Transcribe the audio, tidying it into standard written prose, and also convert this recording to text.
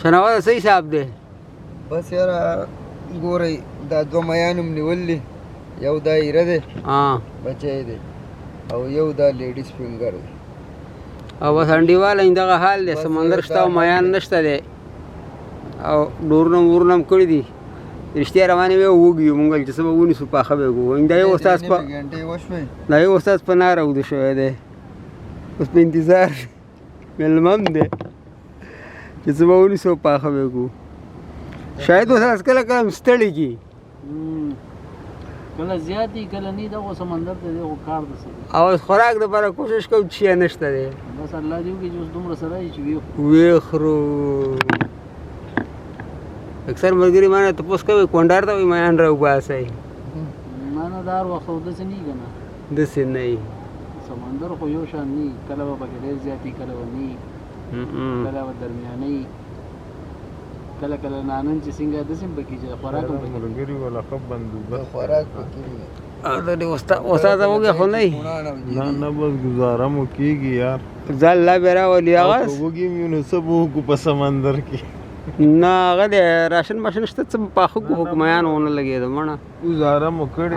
شناوه څه حساب دی؟ بس یاره ګورئ دا دوه میان هم نیولي، یو دا ایره دی بچی دی او یو دا لیډیز فنګر دی. او بس انډیواله دغه حال دی، سمندر شته او میان نشته دی او ډورونه وورونه هم کړي دي. رښتیا روانې وې وږي یو مونږ چې څه به ونیسو پاخه به وکړو. دا یو استاد په ناره اوده شوی دی، اوس په انتظار مېلمه هم دی چې څه به ونیسو پاخه به وکړو. شاید اوس کله کله هم ستړي کي، کله زیات دي کله نه. دغه سمندر ته دغه کار ده او خوراک دپاره کوشش کوو چې شی نشته دی. بس الله دې وکړي چې اوس دومره سره چې ویخرو. اکثر ملګري ما نه تپوس کوي کونډار ته وایي میان راوباسئ. ما نه دا هر وخت داسې نه وي که نه، داسې نه وي. سمندر خو یو شان نه وي، کله به پکې ډېر زیات وي، کله به نه وي، کله به درمیانه وي، کله کله نانن چې څنګه داسې هم پکې چې خوراک هم پکې ملګري والا ښه بندوبست خوراک پکې وي. استاد وږی خو نه وي، نه بس ګزاره مو کېږي یار. ځان الله بیا راولي. هغه وږي مې نو څه به وکړو په سمندر کې؟ نه هغه دی راشن ماشن شته، څه پاخه کو حکمیان ونه لګېده مړه ګزاره مو کړې.